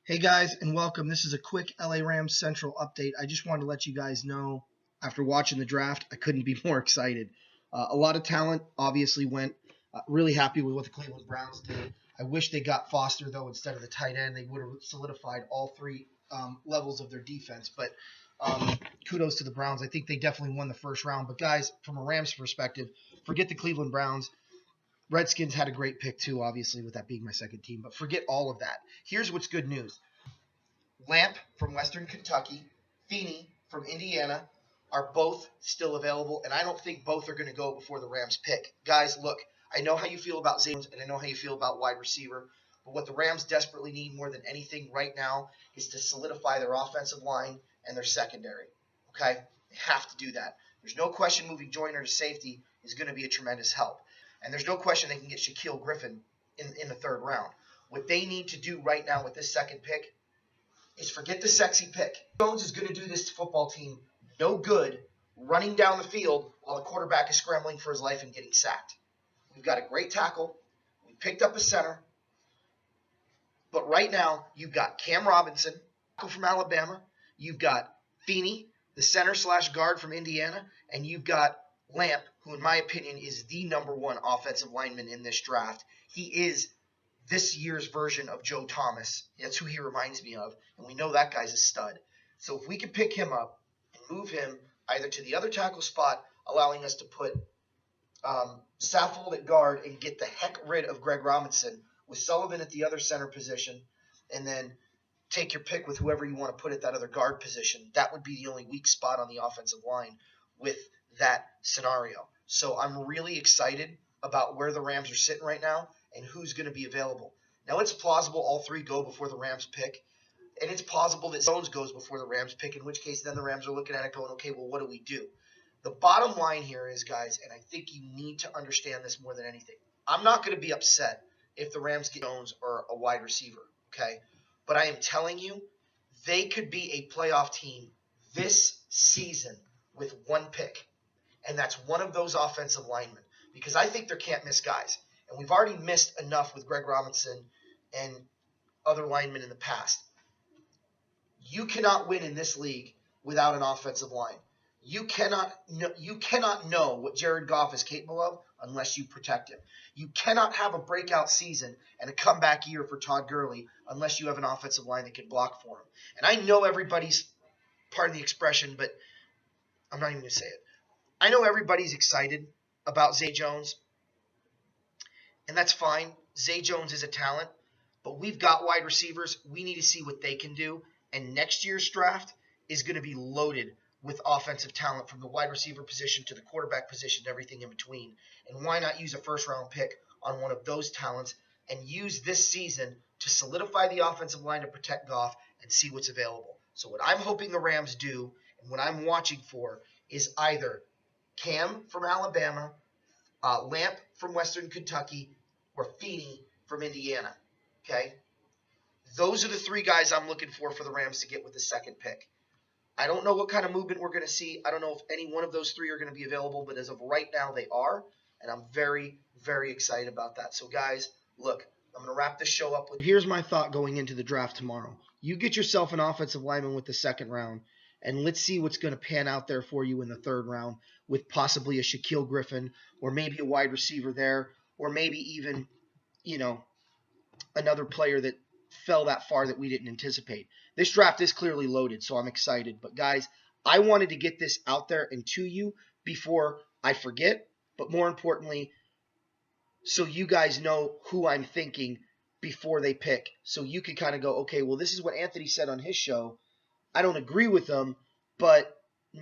Hey guys, and welcome. This is a quick LA Rams Central update. I just wanted to let you guys know after watching the draft, I couldn't be more excited. A lot of talent obviously went. Really happy with what the Cleveland Browns did. I wish they got Foster, though, instead of the tight end. They would have solidified all three levels of their defense. But kudos to the Browns. I think they definitely won the first round. But guys, from a Rams perspective, forget the Cleveland Browns. Redskins had a great pick too, obviously, with that being my second team. But forget all of that. Here's what's good news. Lamp from Western Kentucky, Feeney from Indiana are both still available, and I don't think both are going to go before the Rams pick. Guys, look, I know how you feel about Zay Jones, and I know how you feel about wide receiver, but what the Rams desperately need more than anything right now is to solidify their offensive line and their secondary. Okay? They have to do that. There's no question moving Joyner to safety is going to be a tremendous help. And there's no question they can get Shaquille Griffin in the third round. What they need to do right now with this second pick is forget the sexy pick. Jones is going to do this football team no good running down the field while the quarterback is scrambling for his life and getting sacked. We've got a great tackle. We picked up a center. But right now, you've got Cam Robinson from Alabama. You've got Feeney, the center/guard from Indiana. And you've got Lamp, who in my opinion is the number one offensive lineman in this draft. He is this year's version of Joe Thomas. That's who he reminds me of, and we know that guy's a stud. So if we can pick him up and move him either to the other tackle spot, allowing us to put Saffold at guard and get the heck rid of Greg Robinson with Sullivan at the other center position, and then take your pick with whoever you want to put at that other guard position, that would be the only weak spot on the offensive line with that scenario. So I'm really excited about where the Rams are sitting right now and who's going to be available. Now, it's plausible all three go before the Rams pick, and it's plausible that Jones goes before the Rams pick, in which case then the Rams are looking at it going, okay, well, what do we do? The bottom line here is, guys, and I think you need to understand this more than anything, I'm not going to be upset if the Rams get Jones or a wide receiver, okay? But I am telling you, they could be a playoff team this season with one pick, and that's one of those offensive linemen, because I think they're can't-miss guys. And we've already missed enough with Greg Robinson and other linemen in the past. You cannot win in this league without an offensive line. You cannot know what Jared Goff is capable of unless you protect him. You cannot have a breakout season and a comeback year for Todd Gurley unless you have an offensive line that can block for him. And I know everybody's part of the expression, but I'm not even going to say it. I know everybody's excited about Zay Jones. And that's fine. Zay Jones is a talent, but we've got wide receivers. We need to see what they can do. And next year's draft is going to be loaded with offensive talent from the wide receiver position to the quarterback position and everything in between. And why not use a first-round pick on one of those talents and use this season to solidify the offensive line to protect Goff and see what's available? So what I'm hoping the Rams do and what I'm watching for is either Cam from Alabama, Lamp from Western Kentucky, or Feeney from Indiana, okay? Those are the three guys I'm looking for the Rams to get with the second pick. I don't know what kind of movement we're going to see. I don't know if any one of those three are going to be available, but as of right now, they are, and I'm very, very excited about that. So, guys, look, I'm going to wrap this show up with here's my thought going into the draft tomorrow. You get yourself an offensive lineman with the second round, and let's see what's going to pan out there for you in the third round with possibly a Shaquille Griffin or maybe a wide receiver there, or maybe even, another player that fell that far that we didn't anticipate. This draft is clearly loaded, so I'm excited. But, guys, I wanted to get this out there and to you before I forget, but more importantly, so you guys know who I'm thinking before they pick. So you can kind of go, okay, well, this is what Anthony said on his show. I don't agree with them, but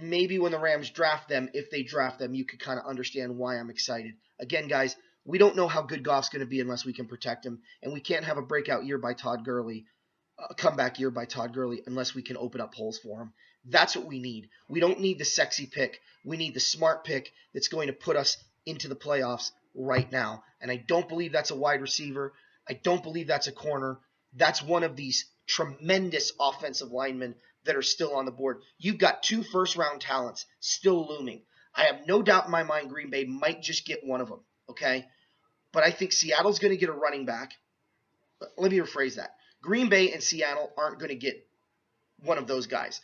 maybe when the Rams draft them, if they draft them, you could kind of understand why I'm excited. Again, guys, we don't know how good Goff's going to be unless we can protect him, and we can't have a breakout year by Todd Gurley, a comeback year by Todd Gurley, unless we can open up holes for him. That's what we need. We don't need the sexy pick. We need the smart pick that's going to put us into the playoffs right now. And I don't believe that's a wide receiver. I don't believe that's a corner. That's one of these tremendous offensive linemen that are still on the board. You've got two first-round talents still looming. I have no doubt in my mind Green Bay might just get one of them, okay? But I think Seattle's going to get a running back. Let me rephrase that. Green Bay and Seattle aren't going to get one of those guys.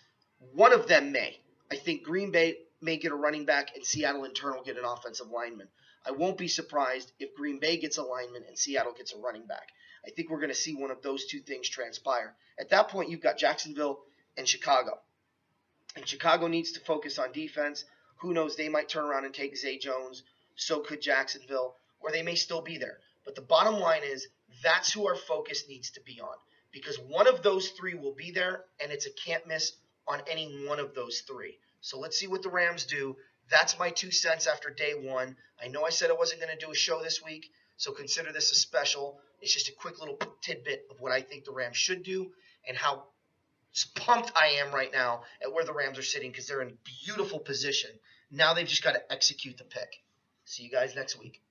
One of them may. I think Green Bay may get a running back and Seattle in turn will get an offensive lineman. I won't be surprised if Green Bay gets a lineman and Seattle gets a running back. I think we're going to see one of those two things transpire. At that point, you've got Jacksonville and Chicago. And Chicago needs to focus on defense. Who knows, they might turn around and take Zay Jones. So could Jacksonville, or they may still be there. But the bottom line is that's who our focus needs to be on, because one of those three will be there, and it's a can't miss on any one of those three. So let's see what the Rams do. That's my 2 cents after day one. I know I said I wasn't going to do a show this week, so consider this a special. It's just a quick little tidbit of what I think the Rams should do and how pumped I am right now at where the Rams are sitting, because they're in beautiful position. Now they've just got to execute the pick. See you guys next week.